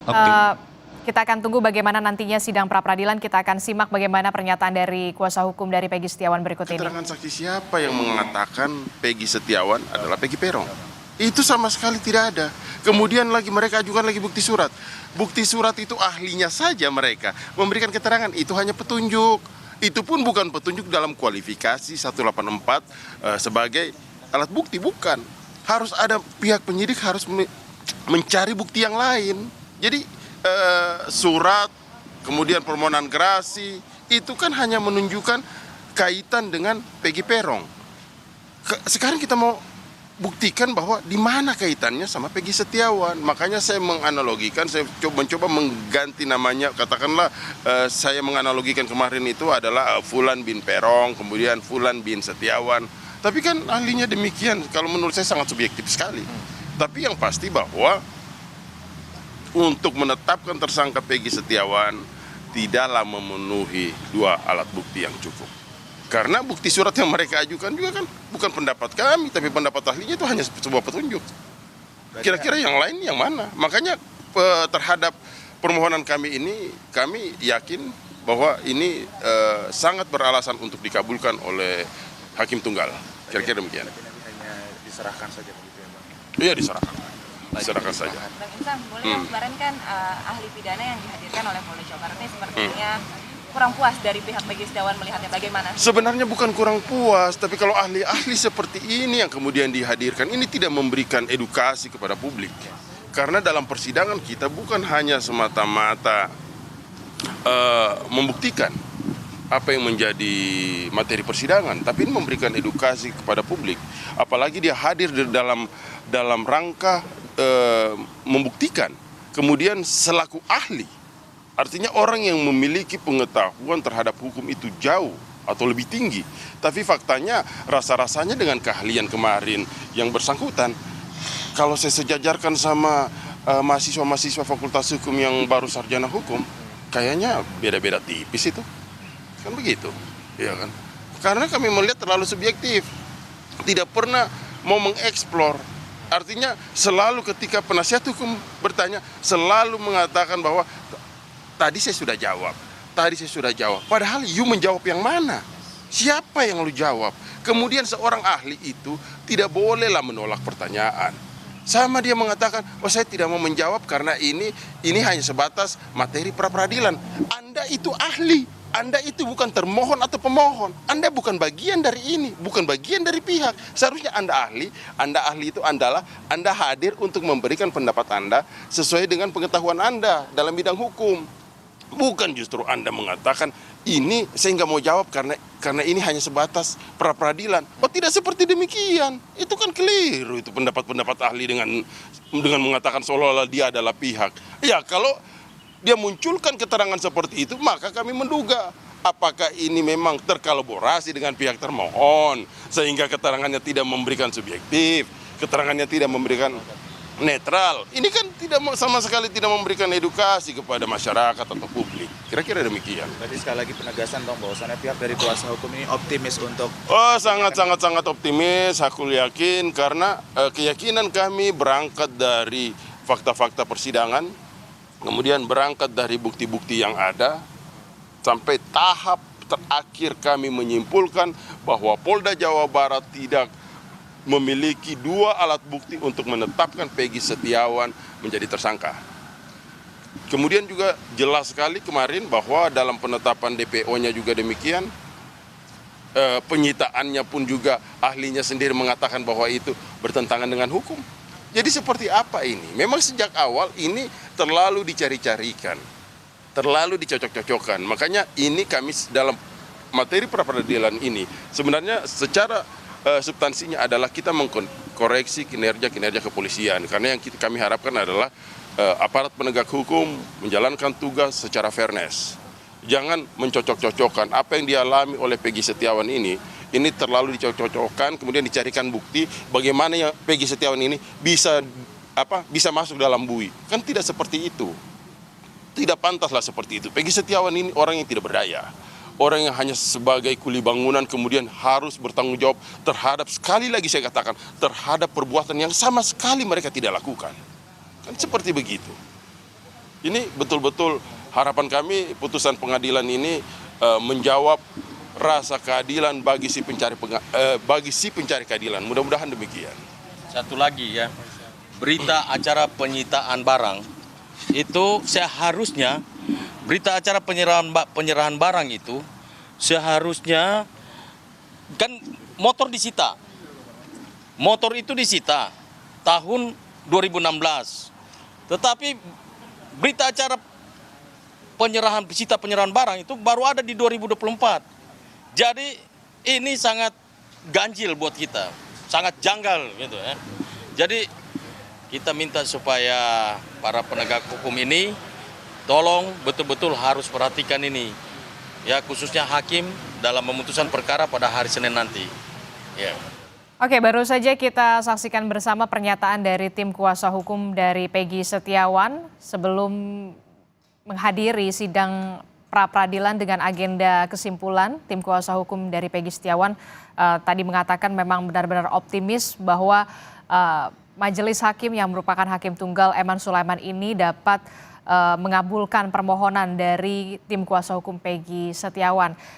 Oke. Kita akan tunggu bagaimana nantinya sidang pra-peradilan. Kita akan simak bagaimana pernyataan dari kuasa hukum dari Peggy Setiawan berikut ini. Keterangan saksi siapa yang mengatakan Peggy Setiawan adalah Peggy Peron? Itu sama sekali tidak ada. Kemudian lagi mereka ajukan lagi bukti surat. Bukti surat itu ahlinya saja mereka memberikan keterangan, itu hanya petunjuk. Itu pun bukan petunjuk dalam kualifikasi 184 sebagai alat bukti, bukan. Harus ada pihak penyidik harus mencari bukti yang lain. Jadi surat, kemudian permohonan gerasi, itu kan hanya menunjukkan kaitan dengan Peggy Peron. Sekarang kita mau buktikan bahwa di mana kaitannya sama Peggy Setiawan. Makanya saya menganalogikan, saya mencoba mengganti namanya. Katakanlah saya menganalogikan kemarin itu adalah Fulan bin Peron, kemudian Fulan bin Setiawan. Tapi kan ahlinya demikian, kalau menurut saya sangat subjektif sekali. Tapi yang pasti bahwa untuk menetapkan tersangka Peggy Setiawan tidaklah memenuhi dua alat bukti yang cukup. Karena bukti surat yang mereka ajukan juga kan bukan pendapat kami, tapi pendapat ahlinya itu hanya sebuah petunjuk. Kira-kira yang lain yang mana? Makanya terhadap permohonan kami ini, kami yakin bahwa ini sangat beralasan untuk dikabulkan oleh Hakim Tunggal. Kira-kira demikian. Hanya diserahkan saja begitu ya, Bang? Iya, diserahkan. Diserahkan saja. Bang Insang, boleh yang kemarin kan ahli pidana yang dihadirkan oleh Polda Jawa Barat ini sepertinya kurang puas dari pihak Peggy Setiawan melihatnya bagaimana? Sebenarnya bukan kurang puas, tapi kalau ahli-ahli seperti ini yang kemudian dihadirkan, ini tidak memberikan edukasi kepada publik. Karena dalam persidangan kita bukan hanya semata-mata membuktikan apa yang menjadi materi persidangan, tapi ini memberikan edukasi kepada publik. Apalagi dia hadir di dalam rangka membuktikan, kemudian selaku ahli, artinya orang yang memiliki pengetahuan terhadap hukum itu jauh atau lebih tinggi. Tapi faktanya rasa-rasanya dengan keahlian kemarin yang bersangkutan, kalau saya sejajarkan sama mahasiswa-mahasiswa fakultas hukum yang baru sarjana hukum, kayaknya beda-beda tipis itu. Kan begitu, ya kan? Karena kami melihat terlalu subjektif, tidak pernah mau mengeksplor. Artinya selalu ketika penasihat hukum bertanya, selalu mengatakan bahwa tadi saya sudah jawab. Padahal you menjawab yang mana? Siapa yang lu jawab? Kemudian seorang ahli itu tidak bolehlah menolak pertanyaan. Sama dia mengatakan, oh saya tidak mau menjawab karena ini hanya sebatas materi pra-peradilan. Anda itu ahli. Anda itu bukan termohon atau pemohon. Anda bukan bagian dari ini, bukan bagian dari pihak. Seharusnya Anda ahli itu adalah Anda hadir untuk memberikan pendapat Anda sesuai dengan pengetahuan Anda dalam bidang hukum. Bukan justru Anda mengatakan, ini saya nggak mau jawab karena ini hanya sebatas pra-peradilan. Oh tidak seperti demikian. Itu kan keliru itu pendapat-pendapat ahli dengan mengatakan seolah-olah dia adalah pihak. Ya kalau dia munculkan keterangan seperti itu, maka kami menduga apakah ini memang terkolaborasi dengan pihak termohon sehingga keterangannya tidak memberikan subjektif, keterangannya tidak memberikan netral. Ini kan sama sekali tidak memberikan edukasi kepada masyarakat atau publik. Kira-kira demikian. Tadi sekali lagi penegasan Bang, bahwasannya pihak dari kuasa hukum ini optimis untuk... Oh sangat optimis, aku yakin karena keyakinan kami berangkat dari fakta-fakta persidangan, kemudian berangkat dari bukti-bukti yang ada, sampai tahap terakhir kami menyimpulkan bahwa Polda Jawa Barat tidak memiliki dua alat bukti untuk menetapkan Peggy Setiawan menjadi tersangka. Kemudian juga jelas sekali kemarin bahwa dalam penetapan DPO-nya juga demikian, penyitaannya pun juga ahlinya sendiri mengatakan bahwa itu bertentangan dengan hukum. Jadi seperti apa ini? Memang sejak awal ini terlalu dicari-carikan, terlalu dicocok-cocokkan. Makanya ini kami dalam materi pra-peradilan ini sebenarnya secara substansinya adalah kita mengkoreksi kinerja kepolisian. Karena yang kami harapkan adalah aparat penegak hukum menjalankan tugas secara fairness. Jangan mencocok-cocokkan apa yang dialami oleh Peggy Setiawan ini terlalu dicocok-cocokkan, kemudian dicarikan bukti bagaimana yang Peggy Setiawan ini bisa masuk dalam bui. Kan tidak seperti itu. Tidak pantaslah seperti itu. Peggy Setiawan ini orang yang tidak berdaya. Orang yang hanya sebagai kuli bangunan kemudian harus bertanggung jawab terhadap, sekali lagi saya katakan, terhadap perbuatan yang sama sekali mereka tidak lakukan. Kan seperti begitu. Ini betul-betul harapan kami putusan pengadilan ini menjawab rasa keadilan bagi si pencari keadilan. Mudah-mudahan demikian. Satu lagi ya, berita acara penyitaan barang itu seharusnya, berita acara penyerahan barang itu seharusnya kan motor disita. Motor itu disita tahun 2016. Tetapi berita acara penyerahan barang itu baru ada di 2024. Jadi ini sangat ganjil buat kita, sangat janggal gitu ya. Jadi kita minta supaya para penegak hukum ini tolong betul-betul harus perhatikan ini. Ya, khususnya hakim dalam memutuskan perkara pada hari Senin nanti. Ya. Oke, baru saja kita saksikan bersama pernyataan dari tim kuasa hukum dari Peggy Setiawan sebelum menghadiri sidang pra-peradilan dengan agenda kesimpulan. Tim kuasa hukum dari Peggy Setiawan tadi mengatakan memang benar-benar optimis bahwa majelis hakim yang merupakan hakim tunggal Eman Sulaiman ini dapat mengabulkan permohonan dari tim kuasa hukum Peggy Setiawan.